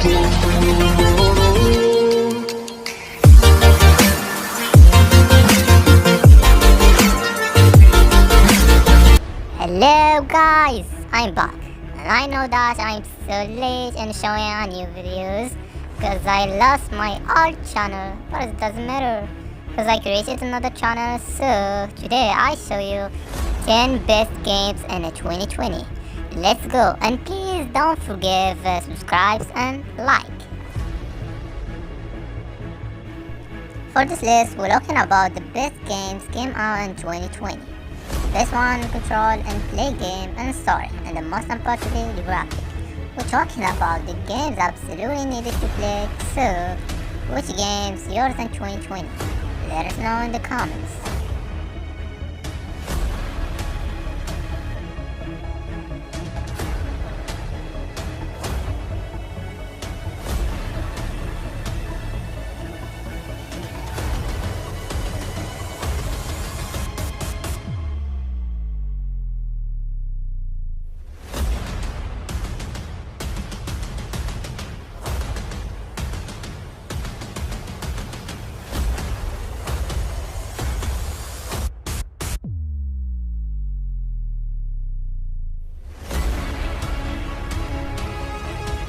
Hello guys, I'm back, and I know that I'm so late in showing a new videos because I lost my old channel, but it doesn't matter because I created another channel. So today I show you 10 best games in 2020. Let's go, and please don't forget subscribe and like. For this list, we're looking about the best games came out in 2020. Best one, control and play game and story, and the most importantly, the graphic. We're talking about the games absolutely needed to play. So, which games yours in 2020? Let us know in the comments.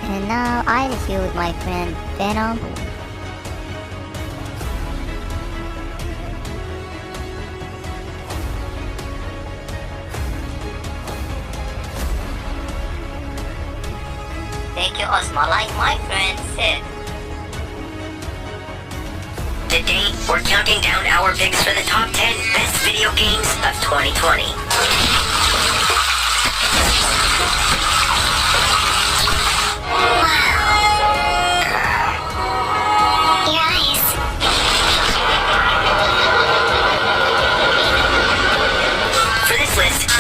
And now I review with my friend Venom. Thank you, Osma, like my friend said. Today, we're counting down our picks for the top 10 best video games of 2020.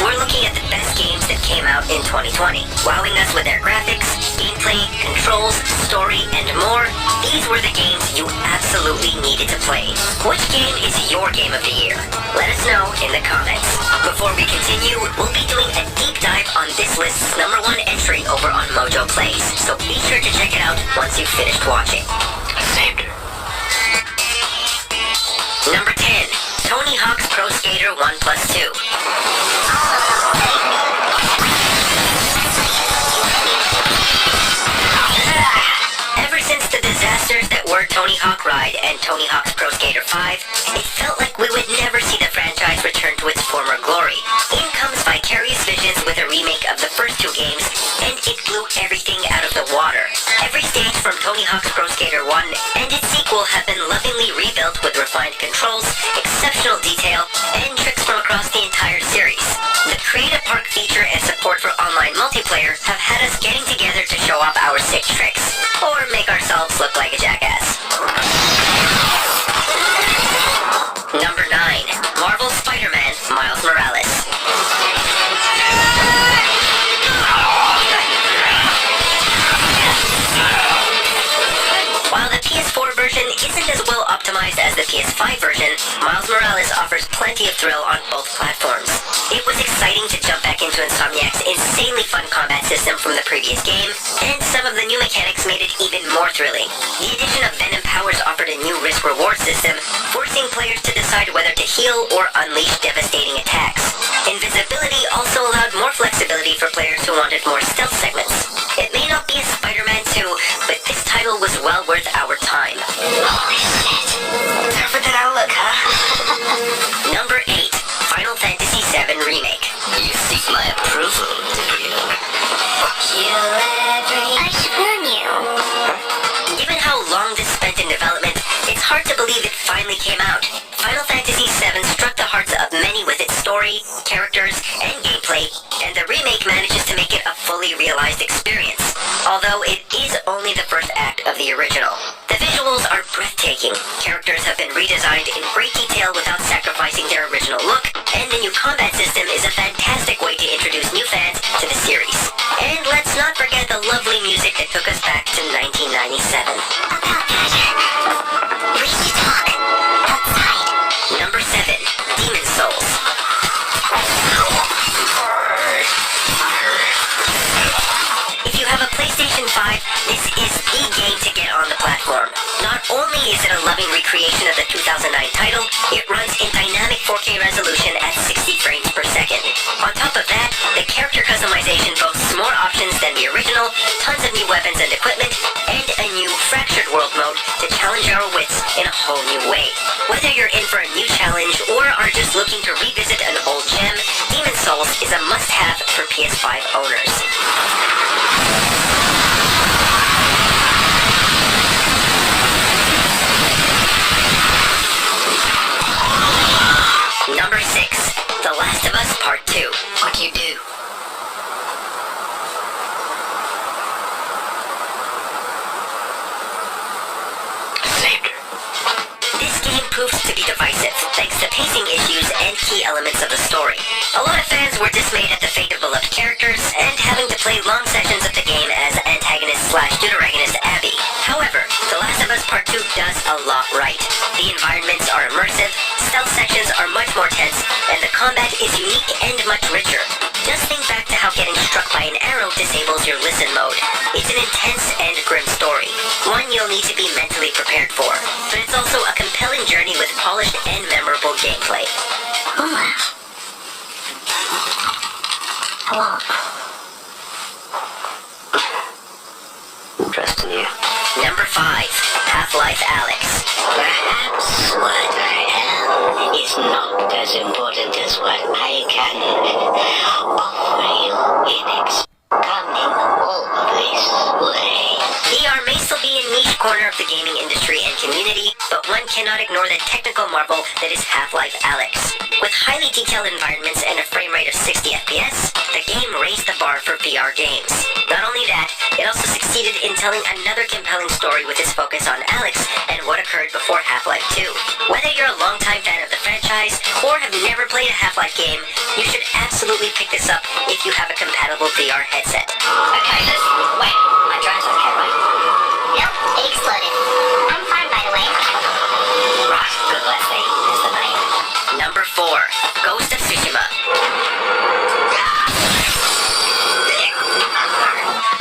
We're looking at the best games that came out in 2020, wowing us with their graphics, gameplay, controls, story, and more. These were the games you absolutely needed to play. Which game is your game of the year? Let us know in the comments. Before we continue, we'll be doing a deep dive on this list's #1 entry over on Mojo Plays, so be sure to check it out once you've finished watching. Number 10, Tony Hawk's Pro Skater 1+2. Ever since the disasters that were Tony Hawk Ride and Tony Hawk's Pro Skater 5, it felt like we would never see the franchise return to its former glory. In comes Vicarious Visions with a remake of the first two games, and it blew everything out of the water. Every stage from Tony Hawk's Pro Skater 1 and its sequel have been lovingly rebuilt with refined controls, exceptional detail, and tricks from across the entire series. The Creative Park feature and support for online multiplayer have had us getting together to show off our sick tricks, or make ourselves look like a jackass. Number 9, Marvel Spider-Man Miles Morales. While the PS4 version isn't as well optimized as the PS5 version, Miles Morales offers plenty of thrill on both platforms. It was exciting to jump back into Insomniac's insanely fun combat system from the previous game, and some of the new mechanics made it even more thrilling. The addition of Venom powers offered a new risk-reward system, forcing players to decide whether to heal or unleash devastating attacks. Invisibility also allowed more flexibility for players who wanted more stealth segments. It may not be a Spider-Man 2, but this title was well worth our time. Holy shit. Tougher than I look, huh? Number 8, Final Fantasy VII Remake. You seek my approval, do you? I spurn you. Given how long this spent in development, it's hard to believe it finally came out. Final Fantasy VII struck the hearts of many with its story, characters, and gameplay, and the remake manages to make it a fully realized experience, although it is only the first act of the original. The visuals are breathtaking, characters have been redesigned in great detail without sacrificing their original look, and the new combat system is a fantastic way to introduce new fans to the series. And let's not forget the lovely music that took us back to 1997. About that, we should talk outside. Number 7, Demon Souls. If you have a PlayStation 5, this is the Not only is it a loving recreation of the 2009 title, it runs in dynamic 4K resolution at 60 frames per second. On top of that, the character customization boasts more options than the original, tons of new weapons and equipment, and a new Fractured World mode to challenge our wits in a whole new way. Whether you're in for a new challenge or are just looking to revisit an old gem, Demon's Souls is a must-have for PS5 owners. Number 6, The Last of Us Part 2. What do you do? Saved her. This game proves to be divisive, thanks to pacing issues and key elements of the story. A lot of fans were dismayed at the fate of beloved characters and having to play long sessions of the game as antagonist/deuteragonist Abby. However, The Last of Us Part 2 does a lot right. The environments are immersive, stealth sections are much more tense, and the combat is unique and much richer. Just think back to how getting struck by an arrow disables your listen mode. It's an intense and grim story, one you'll need to be mentally prepared for. But it's also a compelling journey with polished and memorable gameplay. Hello. Trust in you. Number 5, Half-Life Alyx. Perhaps what I am is not as important as what I can offer you in coming all this way. VR may still be a niche corner of the gaming industry and community, but one cannot ignore the technical marvel that is Half-Life Alyx. With highly detailed environments and a frame rate of 60 FPS, the game raised the bar for VR games. Not only that, it also succeeded in telling another compelling story with its focus on Alyx and what occurred before Half-Life 2. Whether you're a longtime fan of the franchise or have never played a Half-Life game, you should absolutely pick this up if you have a compatible VR headset. Okay, wait, my drone's okay, right? Nope, it exploded. I'm fine, by the way. Right, good Leslie, is the name. Number 4, Ghost of Tsushima.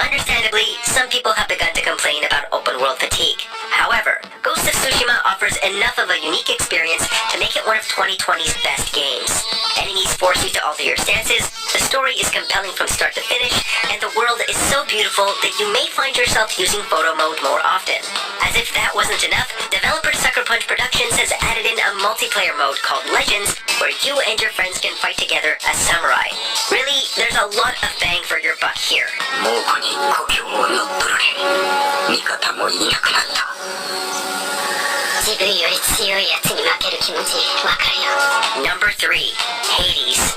Understandably, some people have begun to complain about open world fatigue. However, Ghost of Tsushima offers enough of a unique experience to make it one of 2020's best games. Enemies force you to alter your stances, the story is compelling from start to finish, and the world is so beautiful that you may find yourself using photo mode more often. As if that wasn't enough, developer Sucker Punch Productions has added in a multiplayer mode called Legends, where you and your friends can fight together as samurai. Really, there's a lot of bang for your buck here. Number 3, Hades.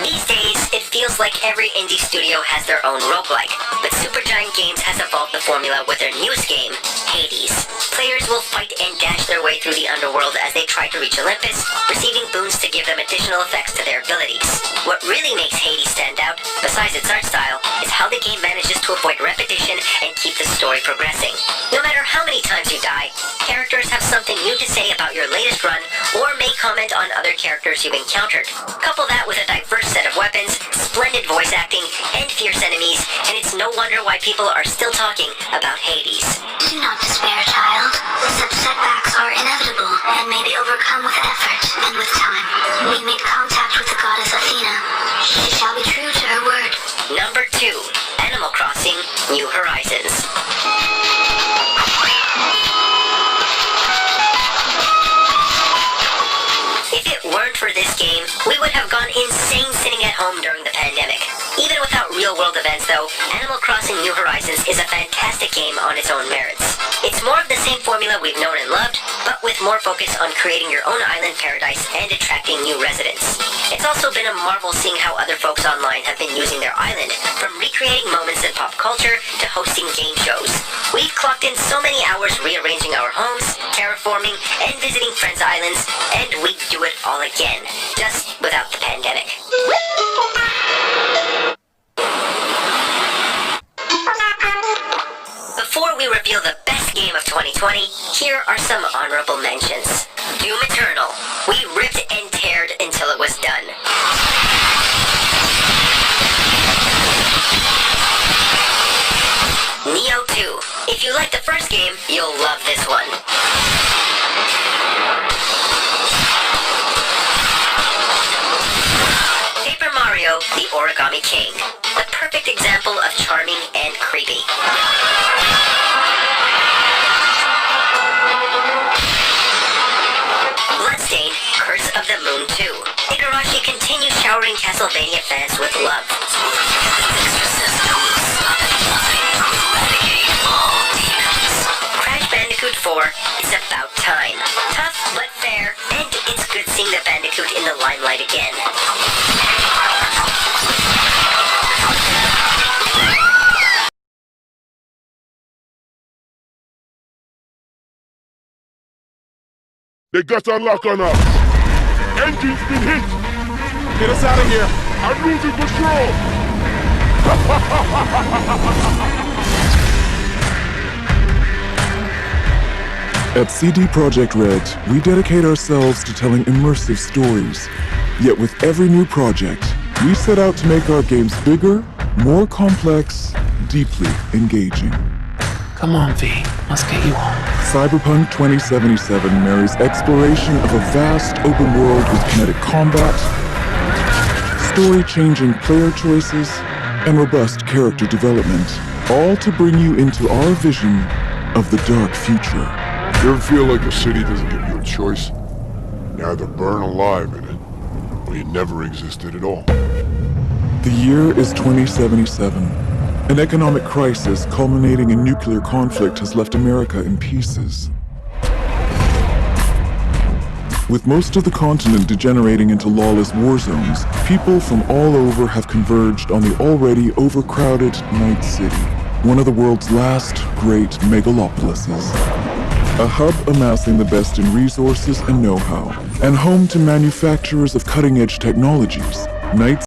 These days, it feels like every indie studio has their own roguelike, but Supergiant Games has evolved the formula with their newest game, Hades. Players will fight and dash their way through the underworld as they try to reach Olympus, receiving boons to give them additional effects to their abilities. What really makes Hades stand out, besides its art style, is how the game manages to avoid repetition and keep the story progressing. No matter how many times you die, characters have something new to say about your latest run, or may comment on other characters you've encountered. Couple that with a diverse set of weapons, splendid voice acting, and fierce enemies, and it's no wonder why people are still talking about Hades. Do not despair, child. Such setbacks are inevitable and may be overcome with effort and with time. We made contact with the goddess Athena. She shall be true to her word. Number 2, Animal Crossing New Horizons. If it weren't for this game, we would have gone insane sitting at home during the pandemic. Even without real-world events, though, Animal Crossing New Horizons is a fantastic game on its own merits. It's more of the same formula we've known and loved, but with more focus on creating your own island paradise and attracting new residents. It's also been a marvel seeing how other folks online have been using their island, from recreating moments in pop culture to hosting game shows. We've clocked in so many hours rearranging our homes, terraforming, and visiting friends' islands, and we'd do it all again, just without the pandemic. Before we reveal the best game of 2020, here are some honorable mentions. Doom Eternal. We ripped and teared until it was done. Hero, the Origami King. The perfect example of charming and creepy. Bloodstained, Curse of the Moon 2. Igarashi continues showering Castlevania fans with love. Crash Bandicoot 4 is about time. Tough but fair, and it's good seeing the Bandicoot in the limelight again. They got a lock on us. Engine's been hit. Get us out of here. I'm losing control. At CD Projekt Red, we dedicate ourselves to telling immersive stories. Yet with every new project, we set out to make our games bigger, more complex, deeply engaging. Come on, V. Let's get you home. Cyberpunk 2077 marries exploration of a vast open world with kinetic combat, story-changing player choices, and robust character development, all to bring you into our vision of the dark future. You ever feel like a city doesn't give you a choice? You either burn alive in it, or you never existed at all. The year is 2077. An economic crisis culminating in nuclear conflict has left America in pieces. With most of the continent degenerating into lawless war zones, people from all over have converged on the already overcrowded Night City, one of the world's last great megalopolises. A hub amassing the best in resources and know-how, and home to manufacturers of cutting-edge technologies. Night